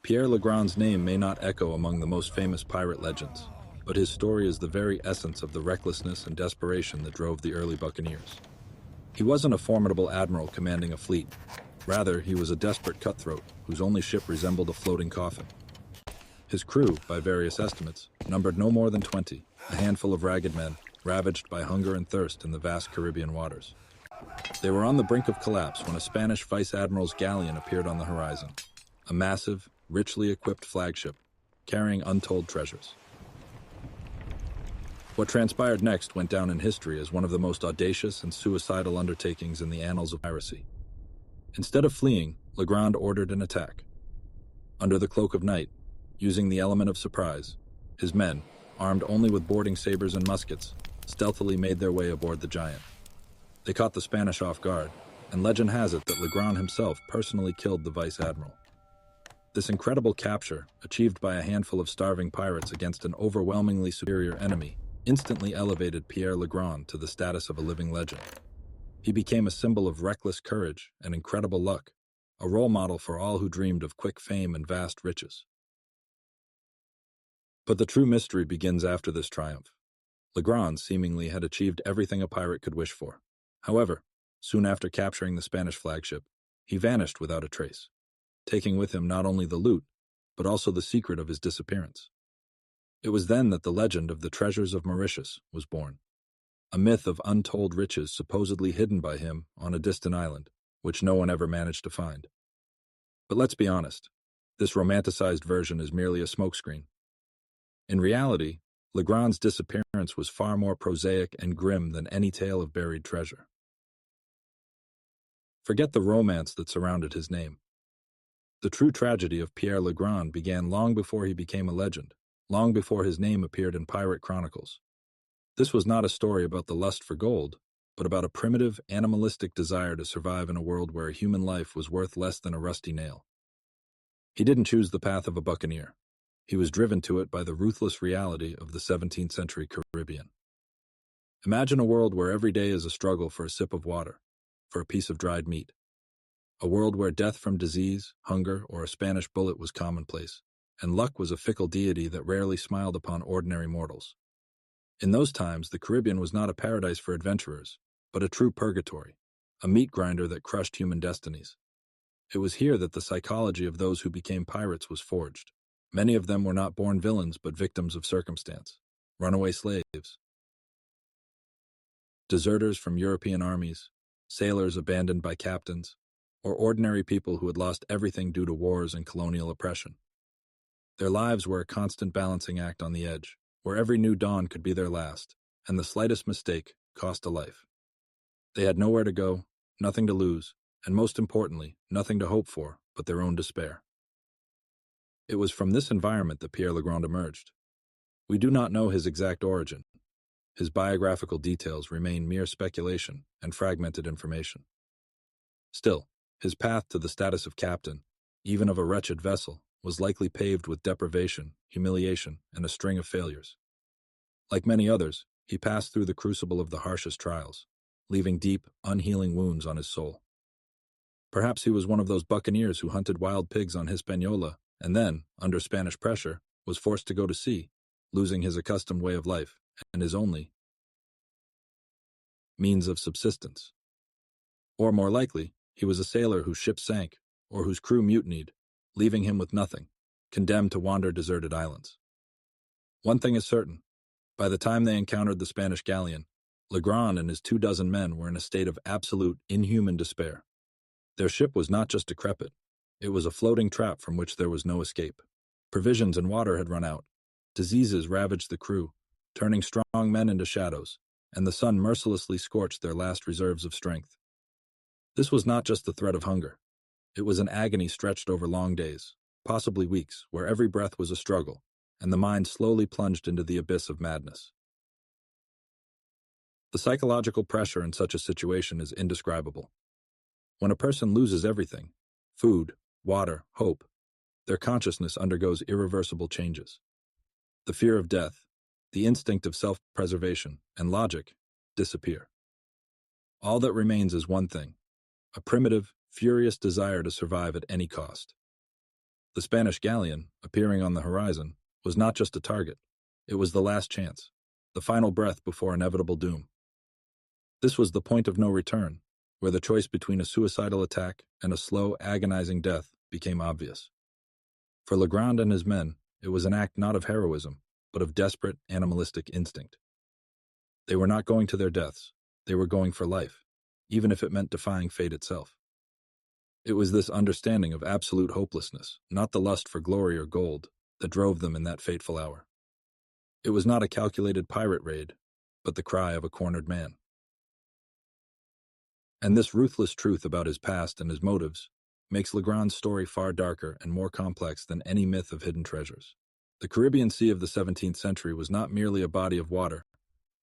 Pierre Le Grand's name may not echo among the most famous pirate legends, but his story is the very essence of the recklessness and desperation that drove the early buccaneers. He wasn't a formidable admiral commanding a fleet. Rather, he was a desperate cutthroat whose only ship resembled a floating coffin. His crew, by various estimates, numbered no more than 20, a handful of ragged men, ravaged by hunger and thirst in the vast Caribbean waters. They were on the brink of collapse when a Spanish vice-admiral's galleon appeared on the horizon, a massive, richly equipped flagship, carrying untold treasures. What transpired next went down in history as one of the most audacious and suicidal undertakings in the annals of piracy. Instead of fleeing, Le Grand ordered an attack. Under the cloak of night, using the element of surprise, his men, armed only with boarding sabers and muskets, stealthily made their way aboard the giant. They caught the Spanish off guard, and legend has it that Le Grand himself personally killed the vice-admiral. This incredible capture, achieved by a handful of starving pirates against an overwhelmingly superior enemy, instantly elevated Pierre Le Grand to the status of a living legend. He became a symbol of reckless courage and incredible luck, a role model for all who dreamed of quick fame and vast riches. But the true mystery begins after this triumph. Le Grand seemingly had achieved everything a pirate could wish for. However, soon after capturing the Spanish flagship, he vanished without a trace, taking with him not only the loot, but also the secret of his disappearance. It was then that the legend of the treasures of Mauritius was born, a myth of untold riches supposedly hidden by him on a distant island, which no one ever managed to find. But let's be honest, this romanticized version is merely a smokescreen. In reality, Le Grand's disappearance was far more prosaic and grim than any tale of buried treasure. Forget the romance that surrounded his name. The true tragedy of Pierre Le Grand began long before he became a legend, long before his name appeared in pirate chronicles. This was not a story about the lust for gold, but about a primitive, animalistic desire to survive in a world where a human life was worth less than a rusty nail. He didn't choose the path of a buccaneer. He was driven to it by the ruthless reality of the 17th century Caribbean. Imagine a world where every day is a struggle for a sip of water, for a piece of dried meat. A world where death from disease, hunger, or a Spanish bullet was commonplace, and luck was a fickle deity that rarely smiled upon ordinary mortals. In those times, the Caribbean was not a paradise for adventurers, but a true purgatory, a meat grinder that crushed human destinies. It was here that the psychology of those who became pirates was forged. Many of them were not born villains but victims of circumstance, runaway slaves, deserters from European armies, sailors abandoned by captains, or ordinary people who had lost everything due to wars and colonial oppression. Their lives were a constant balancing act on the edge, where every new dawn could be their last, and the slightest mistake cost a life. They had nowhere to go, nothing to lose, and most importantly, nothing to hope for but their own despair. It was from this environment that Pierre Le Grand emerged. We do not know his exact origin. His biographical details remain mere speculation and fragmented information. Still, his path to the status of captain, even of a wretched vessel, was likely paved with deprivation, humiliation, and a string of failures. Like many others, he passed through the crucible of the harshest trials, leaving deep, unhealing wounds on his soul. Perhaps he was one of those buccaneers who hunted wild pigs on Hispaniola and then, under Spanish pressure, was forced to go to sea, losing his accustomed way of life and his only means of subsistence. Or more likely, he was a sailor whose ship sank or whose crew mutinied, leaving him with nothing, condemned to wander deserted islands. One thing is certain. By the time they encountered the Spanish galleon, Le Grand and his 24 men were in a state of absolute, inhuman despair. Their ship was not just decrepit. It was a floating trap from which there was no escape. Provisions and water had run out. Diseases ravaged the crew, turning strong men into shadows, and the sun mercilessly scorched their last reserves of strength. This was not just the threat of hunger. It was an agony stretched over long days, possibly weeks, where every breath was a struggle, and the mind slowly plunged into the abyss of madness. The psychological pressure in such a situation is indescribable. When a person loses everything, food, water, hope, their consciousness undergoes irreversible changes. The fear of death, the instinct of self-preservation, and logic disappear. All that remains is one thing: a primitive, furious desire to survive at any cost. The Spanish galleon, appearing on the horizon, was not just a target. It was the last chance, the final breath before inevitable doom. This was the point of no return, where the choice between a suicidal attack and a slow, agonizing death became obvious. For Le Grand and his men, it was an act not of heroism, but of desperate, animalistic instinct. They were not going to their deaths, they were going for life, even if it meant defying fate itself. It was this understanding of absolute hopelessness, not the lust for glory or gold, that drove them in that fateful hour. It was not a calculated pirate raid, but the cry of a cornered man. And this ruthless truth about his past and his motives makes Le Grand's story far darker and more complex than any myth of hidden treasures. The Caribbean Sea of the 17th century was not merely a body of water,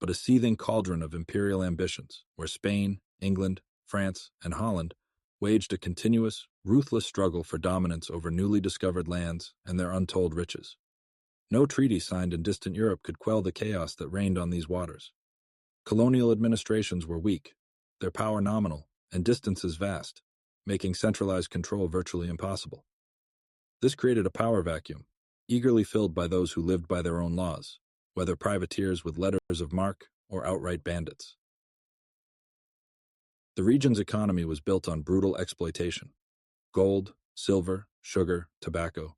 but a seething cauldron of imperial ambitions, where Spain, England, France, and Holland waged a continuous, ruthless struggle for dominance over newly discovered lands and their untold riches. No treaty signed in distant Europe could quell the chaos that reigned on these waters. Colonial administrations were weak, their power nominal, and distances vast, making centralized control virtually impossible. This created a power vacuum, eagerly filled by those who lived by their own laws, whether privateers with letters of marque or outright bandits. The region's economy was built on brutal exploitation. Gold, silver, sugar, tobacco.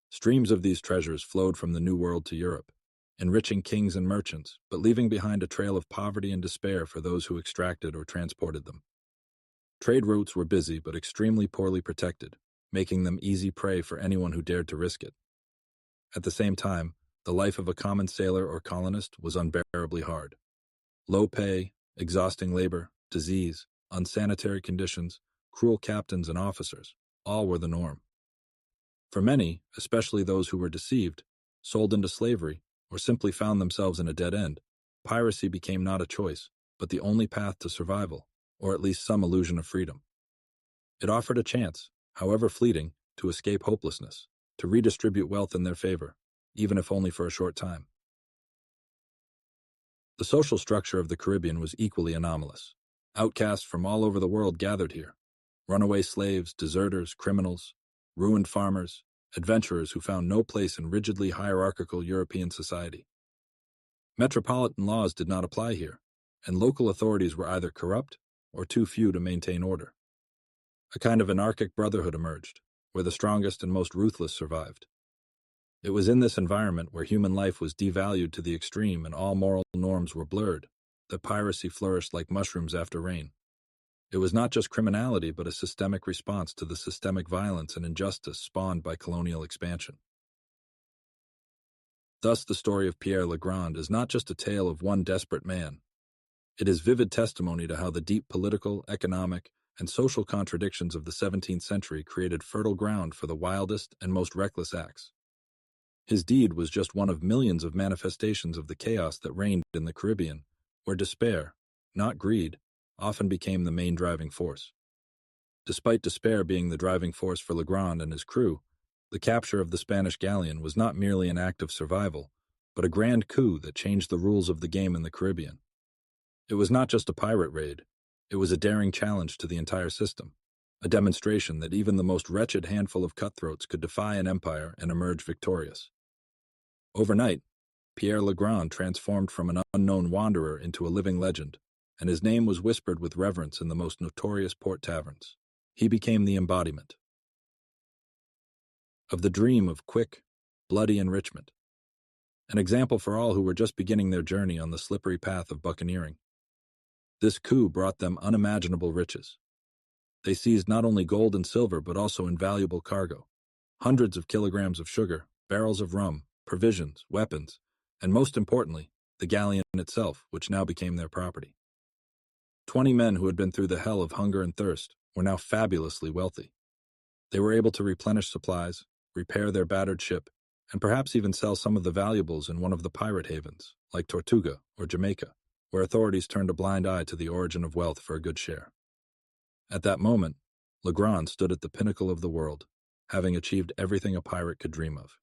Streams of these treasures flowed from the New World to Europe, enriching kings and merchants, but leaving behind a trail of poverty and despair for those who extracted or transported them. Trade routes were busy but extremely poorly protected, making them easy prey for anyone who dared to risk it. At the same time, the life of a common sailor or colonist was unbearably hard. Low pay, exhausting labor, disease, unsanitary conditions, cruel captains and officers, all were the norm. For many, especially those who were deceived, sold into slavery, or simply found themselves in a dead end, piracy became not a choice, but the only path to survival, or at least some illusion of freedom. It offered a chance, however fleeting, to escape hopelessness, to redistribute wealth in their favor, even if only for a short time. The social structure of the Caribbean was equally anomalous. Outcasts from all over the world gathered here. Runaway slaves, deserters, criminals, ruined farmers, adventurers who found no place in rigidly hierarchical European society. Metropolitan laws did not apply here, and local authorities were either corrupt or too few to maintain order. A kind of anarchic brotherhood emerged, where the strongest and most ruthless survived. It was in this environment where human life was devalued to the extreme and all moral norms were blurred, that piracy flourished like mushrooms after rain. It was not just criminality, but a systemic response to the systemic violence and injustice spawned by colonial expansion. Thus, the story of Pierre Le Grand is not just a tale of one desperate man. It is vivid testimony to how the deep political, economic, and social contradictions of the 17th century created fertile ground for the wildest and most reckless acts. His deed was just one of millions of manifestations of the chaos that reigned in the Caribbean, where despair, not greed, often became the main driving force. Despite despair being the driving force for Le Grand and his crew, the capture of the Spanish galleon was not merely an act of survival, but a grand coup that changed the rules of the game in the Caribbean. It was not just a pirate raid, it was a daring challenge to the entire system, a demonstration that even the most wretched handful of cutthroats could defy an empire and emerge victorious. Overnight, Pierre Le Grand transformed from an unknown wanderer into a living legend, and his name was whispered with reverence in the most notorious port taverns. He became the embodiment of the dream of quick, bloody enrichment, an example for all who were just beginning their journey on the slippery path of buccaneering. This coup brought them unimaginable riches. They seized not only gold and silver but also invaluable cargo, hundreds of kilograms of sugar, barrels of rum, provisions, weapons, and most importantly, the galleon itself, which now became their property. 20 men who had been through the hell of hunger and thirst were now fabulously wealthy. They were able to replenish supplies, repair their battered ship, and perhaps even sell some of the valuables in one of the pirate havens, like Tortuga or Jamaica, where authorities turned a blind eye to the origin of wealth for a good share. At that moment, Le Grand stood at the pinnacle of the world, having achieved everything a pirate could dream of.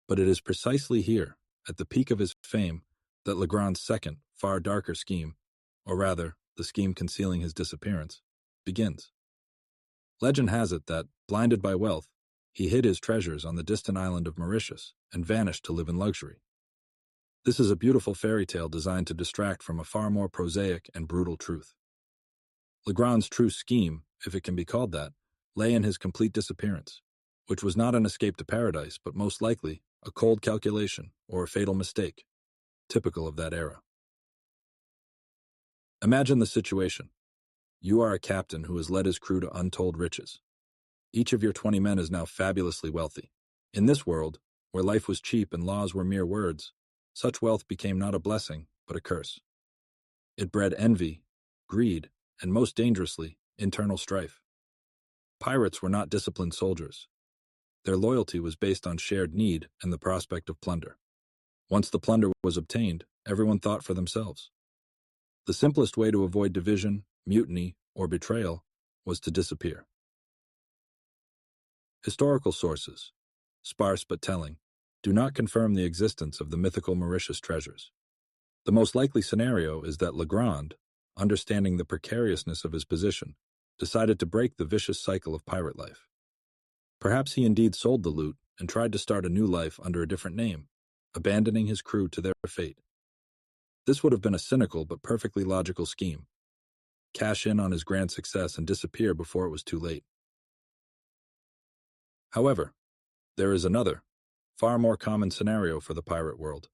But it is precisely here, at the peak of his fame, that Le Grand's second, far darker scheme, or rather, the scheme concealing his disappearance, begins. Legend has it that, blinded by wealth, he hid his treasures on the distant island of Mauritius and vanished to live in luxury. This is a beautiful fairy tale designed to distract from a far more prosaic and brutal truth. Le Grand's true scheme, if it can be called that, lay in his complete disappearance, which was not an escape to paradise, but most likely a cold calculation or a fatal mistake, typical of that era. Imagine the situation. You are a captain who has led his crew to untold riches. Each of your 20 men is now fabulously wealthy. In this world, where life was cheap and laws were mere words, such wealth became not a blessing, but a curse. It bred envy, greed, and most dangerously, internal strife. Pirates were not disciplined soldiers. Their loyalty was based on shared need and the prospect of plunder. Once the plunder was obtained, everyone thought for themselves. The simplest way to avoid division, mutiny, or betrayal was to disappear. Historical sources, sparse but telling, do not confirm the existence of the mythical Mauritius treasures. The most likely scenario is that Le Grand, understanding the precariousness of his position, decided to break the vicious cycle of pirate life. Perhaps he indeed sold the loot and tried to start a new life under a different name, abandoning his crew to their fate. This would have been a cynical but perfectly logical scheme. Cash in on his grand success and disappear before it was too late. However, there is another, far more common scenario for the pirate world.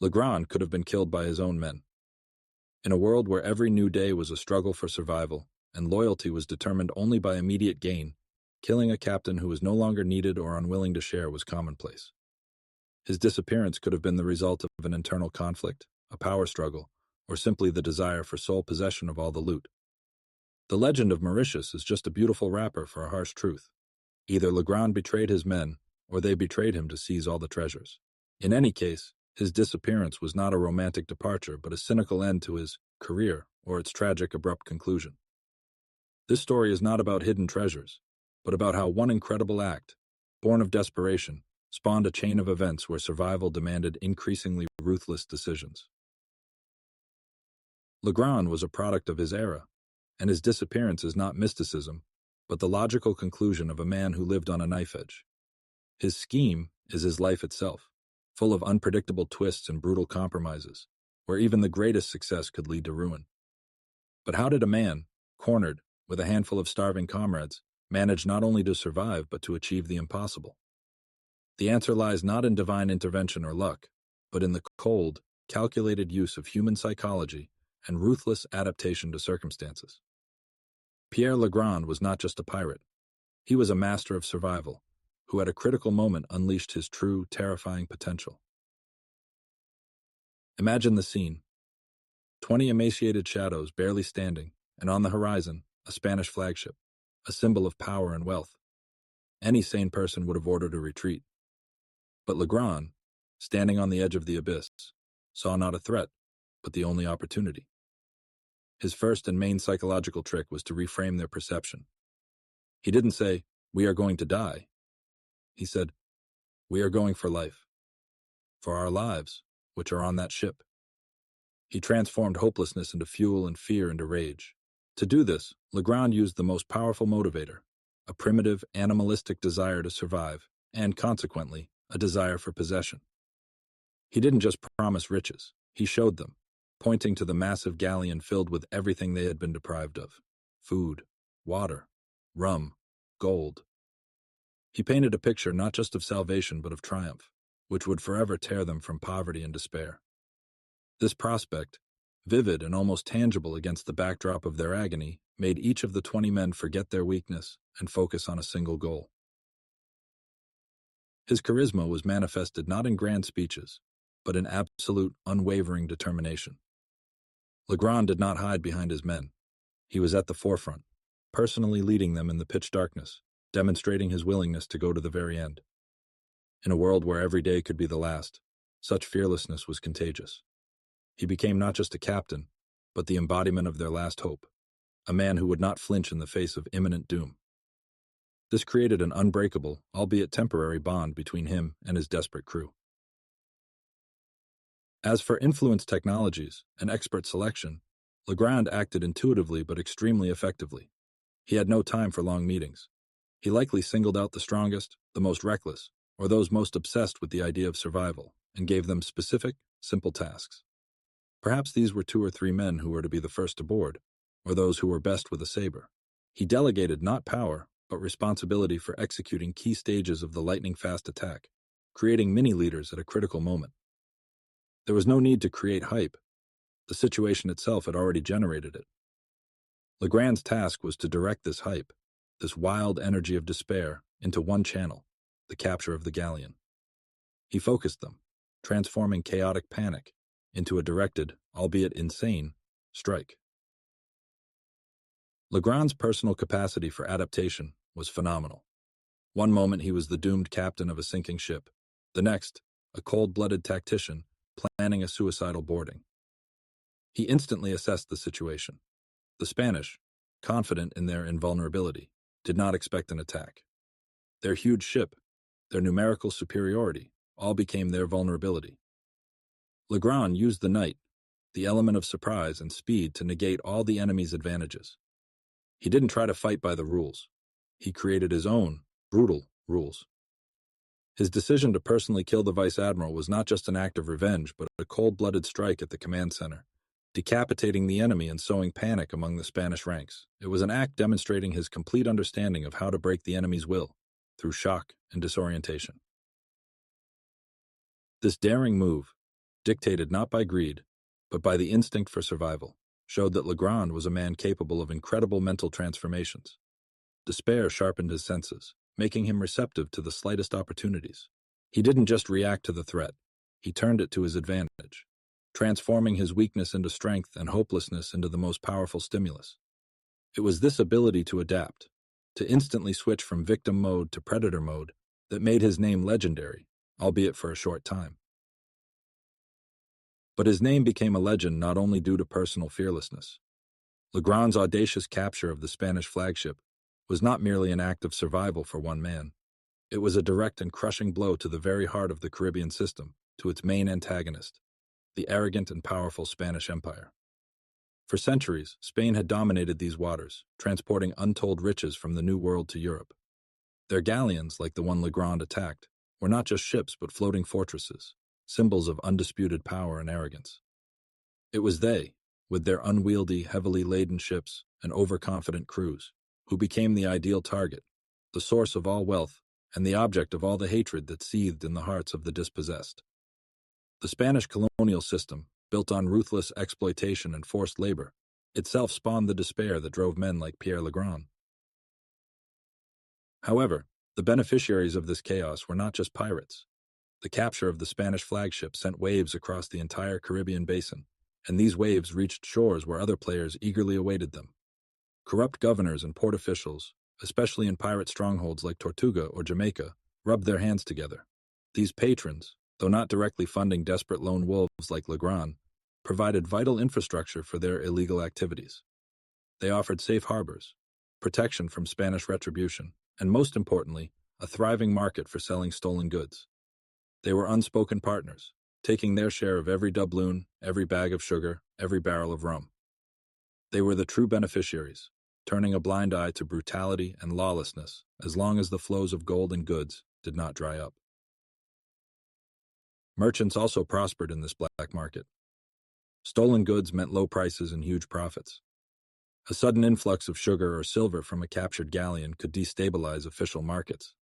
Le Grand could have been killed by his own men. In a world where every new day was a struggle for survival and loyalty was determined only by immediate gain, killing a captain who was no longer needed or unwilling to share was commonplace. His disappearance could have been the result of an internal conflict, a power struggle, or simply the desire for sole possession of all the loot. The legend of Mauritius is just a beautiful wrapper for a harsh truth. Either Le Grand betrayed his men, or they betrayed him to seize all the treasures. In any case, his disappearance was not a romantic departure, but a cynical end to his career or its tragic, abrupt conclusion. This story is not about hidden treasures, but about how one incredible act, born of desperation, spawned a chain of events where survival demanded increasingly ruthless decisions. Le Grand was a product of his era, and his disappearance is not mysticism, but the logical conclusion of a man who lived on a knife edge. His scheme is his life itself, full of unpredictable twists and brutal compromises, where even the greatest success could lead to ruin. But how did a man, cornered, with a handful of starving comrades, manage not only to survive but to achieve the impossible? The answer lies not in divine intervention or luck, but in the cold, calculated use of human psychology and ruthless adaptation to circumstances. Pierre Le Grand was not just a pirate. He was a master of survival, who at a critical moment unleashed his true, terrifying potential. Imagine the scene. 20 emaciated shadows barely standing, and on the horizon, a Spanish flagship, a symbol of power and wealth. Any sane person would have ordered a retreat. But Le Grand, standing on the edge of the abyss, saw not a threat, but the only opportunity. His first and main psychological trick was to reframe their perception. He didn't say, "We are going to die." He said, "We are going for life. For our lives, which are on that ship." He transformed hopelessness into fuel and fear into rage. To do this, Le Grand used the most powerful motivator, a primitive, animalistic desire to survive, and consequently, a desire for possession. He didn't just promise riches, he showed them, pointing to the massive galleon filled with everything they had been deprived of: food, water, rum, gold. He painted a picture not just of salvation but of triumph, which would forever tear them from poverty and despair. This prospect, vivid and almost tangible against the backdrop of their agony, made each of the 20 men forget their weakness and focus on a single goal. His charisma was manifested not in grand speeches, but in absolute, unwavering determination. Le Grand did not hide behind his men. He was at the forefront, personally leading them in the pitch darkness, demonstrating his willingness to go to the very end. In a world where every day could be the last, such fearlessness was contagious. He became not just a captain, but the embodiment of their last hope, a man who would not flinch in the face of imminent doom. This created an unbreakable, albeit temporary, bond between him and his desperate crew. As for influence technologies and expert selection, Le Grand acted intuitively but extremely effectively. He had no time for long meetings. He likely singled out the strongest, the most reckless, or those most obsessed with the idea of survival, and gave them specific, simple tasks. Perhaps these were 2 or 3 men who were to be the first aboard, or those who were best with a saber. He delegated not power, but responsibility for executing key stages of the lightning-fast attack, creating mini-leaders at a critical moment. There was no need to create hype. The situation itself had already generated it. Le Grand's task was to direct this hype, this wild energy of despair, into one channel, the capture of the Galleon. He focused them, transforming chaotic panic into a directed, albeit insane, strike. Le Grand's personal capacity for adaptation was phenomenal. One moment he was the doomed captain of a sinking ship, the next, a cold-blooded tactician planning a suicidal boarding. He instantly assessed the situation. The Spanish, confident in their invulnerability, did not expect an attack. Their huge ship, their numerical superiority, all became their vulnerability. Le Grand used the night, the element of surprise and speed, to negate all the enemy's advantages. He didn't try to fight by the rules. He created his own, brutal, rules. His decision to personally kill the vice-admiral was not just an act of revenge, but a cold-blooded strike at the command center, decapitating the enemy and sowing panic among the Spanish ranks. It was an act demonstrating his complete understanding of how to break the enemy's will, through shock and disorientation. This daring move, dictated not by greed, but by the instinct for survival, showed that Le Grand was a man capable of incredible mental transformations. Despair sharpened his senses, making him receptive to the slightest opportunities. He didn't just react to the threat, he turned it to his advantage, transforming his weakness into strength and hopelessness into the most powerful stimulus. It was this ability to adapt, to instantly switch from victim mode to predator mode, that made his name legendary, albeit for a short time. But his name became a legend not only due to personal fearlessness. Le Grand's audacious capture of the Spanish flagship was not merely an act of survival for one man. It was a direct and crushing blow to the very heart of the Caribbean system, to its main antagonist, the arrogant and powerful Spanish Empire. For centuries, Spain had dominated these waters, transporting untold riches from the New World to Europe. Their galleons, like the one Le Grand attacked, were not just ships but floating fortresses, symbols of undisputed power and arrogance. It was they, with their unwieldy, heavily laden ships and overconfident crews, who became the ideal target, the source of all wealth, and the object of all the hatred that seethed in the hearts of the dispossessed. The Spanish colonial system, built on ruthless exploitation and forced labor, itself spawned the despair that drove men like Pierre Le Grand. However, the beneficiaries of this chaos were not just pirates. The capture of the Spanish flagship sent waves across the entire Caribbean basin, and these waves reached shores where other players eagerly awaited them. Corrupt governors and port officials, especially in pirate strongholds like Tortuga or Jamaica, rubbed their hands together. These patrons, though not directly funding desperate lone wolves like Le Grand, provided vital infrastructure for their illegal activities. They offered safe harbors, protection from Spanish retribution, and most importantly, a thriving market for selling stolen goods. They were unspoken partners, taking their share of every doubloon, every bag of sugar, every barrel of rum. They were the true beneficiaries, turning a blind eye to brutality and lawlessness as long as the flows of gold and goods did not dry up. Merchants also prospered in this black market. Stolen goods meant low prices and huge profits. A sudden influx of sugar or silver from a captured galleon could destabilize official markets,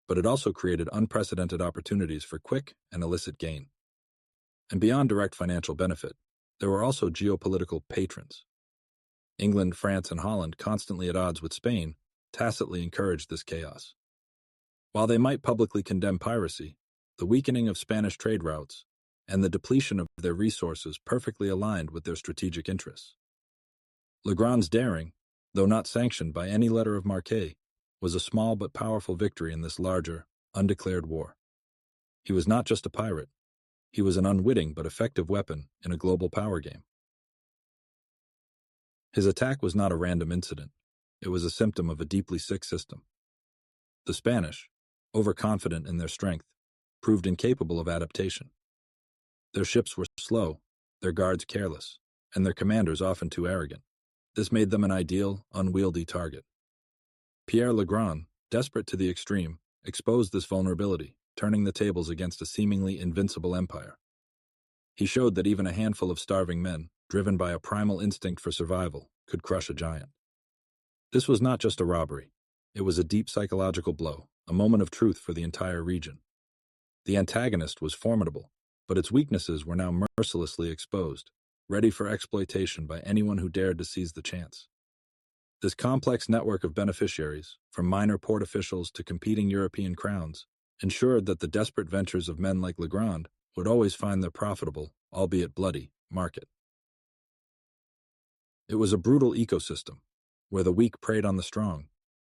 but it also created unprecedented opportunities for quick and illicit gain. And beyond direct financial benefit, there were also geopolitical patrons. England, France, and Holland, constantly at odds with Spain, tacitly encouraged this chaos. While they might publicly condemn piracy, the weakening of Spanish trade routes and the depletion of their resources perfectly aligned with their strategic interests. Le Grand's daring, though not sanctioned by any letter of marque, was a small but powerful victory in this larger, undeclared war. He was not just a pirate. He was an unwitting but effective weapon in a global power game. His attack was not a random incident. It was a symptom of a deeply sick system. The Spanish, overconfident in their strength, proved incapable of adaptation. Their ships were slow, their guards careless, and their commanders often too arrogant. This made them an ideal, unwieldy target. Pierre Le Grand, desperate to the extreme, exposed this vulnerability, turning the tables against a seemingly invincible empire. He showed that even a handful of starving men, driven by a primal instinct for survival, could crush a giant. This was not just a robbery. It was a deep psychological blow, a moment of truth for the entire region. The antagonist was formidable, but its weaknesses were now mercilessly exposed, ready for exploitation by anyone who dared to seize the chance. This complex network of beneficiaries, from minor port officials to competing European crowns, ensured that the desperate ventures of men like Le Grand would always find their profitable, albeit bloody, market. It was a brutal ecosystem, where the weak preyed on the strong,